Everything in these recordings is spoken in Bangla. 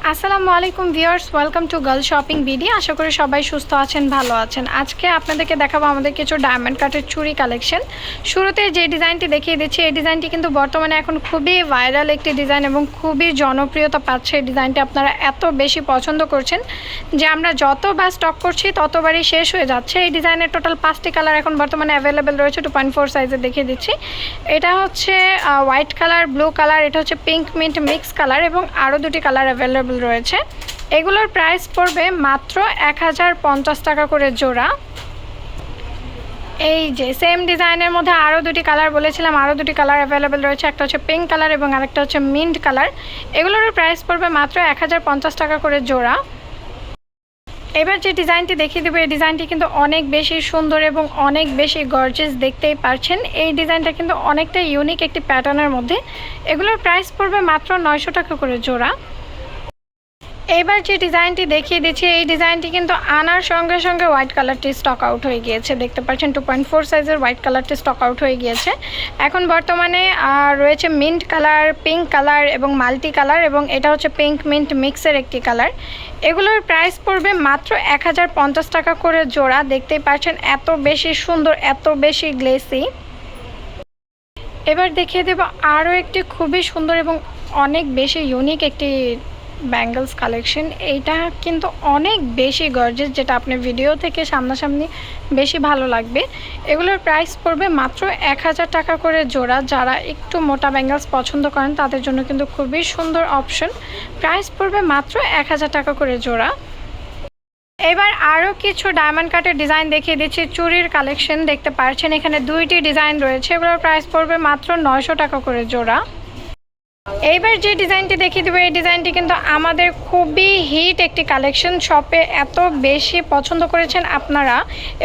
আসসালামু আলাইকুম viewers, welcome to girl shopping BD. আশা করি সবাই সুস্থ আছেন, ভালো আছেন। আজকে আপনাদেরকে দেখাবো আমাদের কিছু ডায়মন্ড কাটের চুড়ি কালেকশন। শুরুতে যে ডিজাইনটি দেখিয়ে দিচ্ছি, এই ডিজাইনটি কিন্তু বর্তমানে এখন খুবই ভাইরাল একটি ডিজাইন এবং খুবই জনপ্রিয়তা পাচ্ছে। এই ডিজাইনটি আপনারা এত বেশি পছন্দ করছেন যে আমরা যতবার স্টক করছি ততবারই শেষ হয়ে যাচ্ছে। এই ডিজাইনের টোটাল 5টি কালার এখন বর্তমানে অ্যাভেলেবেল রয়েছে। 2.4 সাইজের দেখিয়ে দিচ্ছি। এটা হচ্ছে হোয়াইট কালার, ব্লু কালার, এটা হচ্ছে পিঙ্ক মিন্ট মিক্স কালার এবং আরও দুটি কালার অ্যাভেলেবেল রয়েছে। এগুলোর প্রাইস পড়বে মাত্র 1050 টাকা করে জোড়া। এই যে সেম ডিজাইনের মধ্যে আরও দুটি কালার বলেছিলাম, আরও দুটি কালার অ্যাভেলেবেল রয়েছে। একটা হচ্ছে পিঙ্ক কালার এবং আরেকটা হচ্ছে মিন্ট কালার। এগুলোর প্রাইস পড়বে মাত্র 1050 টাকা করে জোড়া। এবার যে ডিজাইনটি দেখিয়ে দেবো, এই ডিজাইনটি কিন্তু অনেক বেশি সুন্দর এবং অনেক বেশি গর্জিয়াস, দেখতেই পারছেন। এই ডিজাইনটা কিন্তু অনেকটা ইউনিক একটি প্যাটার্নের মধ্যে। এগুলোর প্রাইস পড়বে মাত্র 900 টাকা করে জোড়া। এবার যে ডিজাইনটি দেখিয়ে দিচ্ছি, এই ডিজাইনটি কিন্তু আনার সঙ্গে সঙ্গে হোয়াইট কালারটি স্টক আউট হয়ে গিয়েছে। দেখতে পাচ্ছেন 2.4 সাইজের হোয়াইট কালারটি স্টক আউট হয়ে গিয়েছে। এখন বর্তমানে রয়েছে মিন্ট কালার, পিঙ্ক কালার এবং মাল্টি কালার, এবং এটা হচ্ছে পিঙ্ক মিন্ট মিক্সের একটি কালার। এগুলোর প্রাইস পড়বে মাত্র 1050 টাকা করে জোড়া। দেখতেই পাচ্ছেন এত বেশি সুন্দর, এত বেশি গ্লেসি। এবার দেখিয়ে দেব আরও একটি খুবই সুন্দর এবং অনেক বেশি ইউনিক একটি ব্যাঙ্গলস কালেকশন। এইটা কিন্তু অনেক বেশি গর্জিয়াস, যেটা আপনি ভিডিও থেকে সামনাসামনি বেশি ভালো লাগবে। এগুলোর প্রাইস পড়বে মাত্র 1000 টাকা করে জোড়া। যারা একটু মোটা ব্যাঙ্গলস পছন্দ করেন তাদের জন্য কিন্তু খুবই সুন্দর অপশন। প্রাইস পড়বে মাত্র 1000 টাকা করে জোড়া। এবার আরও কিছু ডায়মন্ড কাটের ডিজাইন দেখিয়ে দিচ্ছি। চুড়ির কালেকশন দেখতে পাচ্ছেন, এখানে দুইটি ডিজাইন রয়েছে। এগুলোর প্রাইস পড়বে মাত্র 900 টাকা করে জোড়া। এইবার যে ডিজাইনটি দেখিয়ে দেবো, এই ডিজাইনটি কিন্তু আমাদের খুবই হিট একটি কালেকশন। শপে এত বেশি পছন্দ করেছেন আপনারা,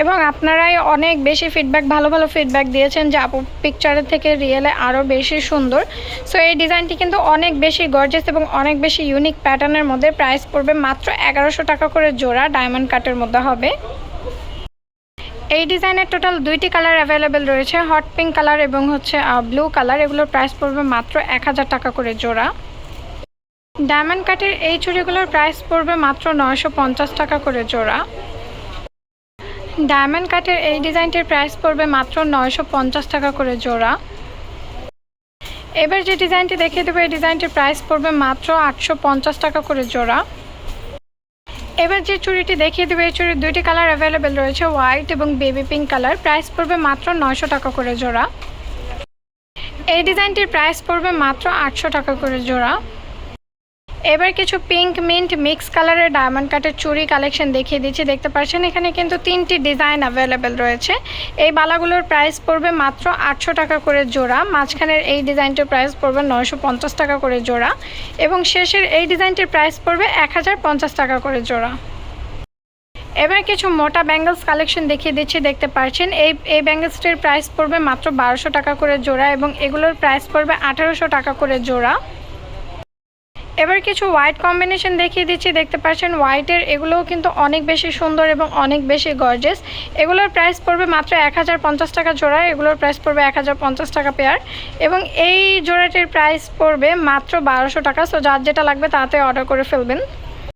এবং আপনারাই অনেক বেশি ফিডব্যাক, ভালো ভালো ফিডব্যাক দিয়েছেন যে আপু পিকচারের থেকে রিয়েলে আরও বেশি সুন্দর। সো এই ডিজাইনটি কিন্তু অনেক বেশি গর্জিয়াস এবং অনেক বেশি ইউনিক প্যাটার্নের মধ্যে। প্রাইস পড়বে মাত্র 1100 টাকা করে জোড়া। ডায়মন্ড কাটের মধ্যে হবে। এই ডিজাইনের টোটাল দুইটি কালার অ্যাভেলেবেল রয়েছে, হট পিঙ্ক কালার এবং হচ্ছে ব্লু কালার। এগুলোর প্রাইস পড়বে মাত্র 1000 টাকা করে জোড়া। ডায়মন্ড কাটের এই চুড়িগুলোর প্রাইস পড়বে মাত্র 950 টাকা করে জোড়া। ডায়মন্ড কাটের এই ডিজাইনটির প্রাইস পড়বে মাত্র 950 টাকা করে জোড়া। এবার যে ডিজাইনটি দেখিয়ে দেবো, এই ডিজাইনটির প্রাইস পড়বে মাত্র 850 টাকা করে জোড়া। এবার যে চুড়িটি দেখিয়ে দেবে, এই চুড়ির দুইটি কালার অ্যাভেলেবেল রয়েছে, হোয়াইট এবং বেবি পিঙ্ক কালার। প্রাইস পড়বে মাত্র 900 টাকা করে জোড়া। এই ডিজাইনটির প্রাইস পড়বে মাত্র 800 টাকা করে জোড়া। এবার কিছু পিঙ্ক মিন্ট মিক্স কালারের ডায়মন্ড কাটের চুড়ি কালেকশন দেখিয়ে দিচ্ছি। দেখতে পাচ্ছেন এখানে কিন্তু 3টি ডিজাইন অ্যাভেলেবেল রয়েছে। এই বালাগুলোর প্রাইস পড়বে মাত্র 800 টাকা করে জোড়া। মাঝখানের এই ডিজাইনটির প্রাইস পড়বে 950 টাকা করে জোড়া, এবং শেষের এই ডিজাইনটির প্রাইস পড়বে 1050 টাকা করে জোড়া। এবার কিছু মোটা ব্যাঙ্গলস কালেকশন দেখিয়ে দিচ্ছি। দেখতে পাচ্ছেন এই ব্যাঙ্গলসটির প্রাইস পড়বে মাত্র 1200 টাকা করে জোড়া, এবং এগুলোর প্রাইস পড়বে 1800 টাকা করে জোড়া। এবার কিছু হোয়াইট কম্বিনেশন দেখিয়ে দিচ্ছি। দেখতে পাচ্ছেন হোয়াইটের এগুলোও কিন্তু অনেক বেশি সুন্দর এবং অনেক বেশি গর্জিয়াস। এগুলোর প্রাইস পড়বে মাত্র 1050 টাকা জোড়া। এগুলোর প্রাইস পড়বে 1050 টাকা পেয়ার, এবং এই জোড়াটির প্রাইস পড়বে মাত্র 1200 টাকা। সো যার যেটা লাগবে তাতে অর্ডার করে ফেলবেন।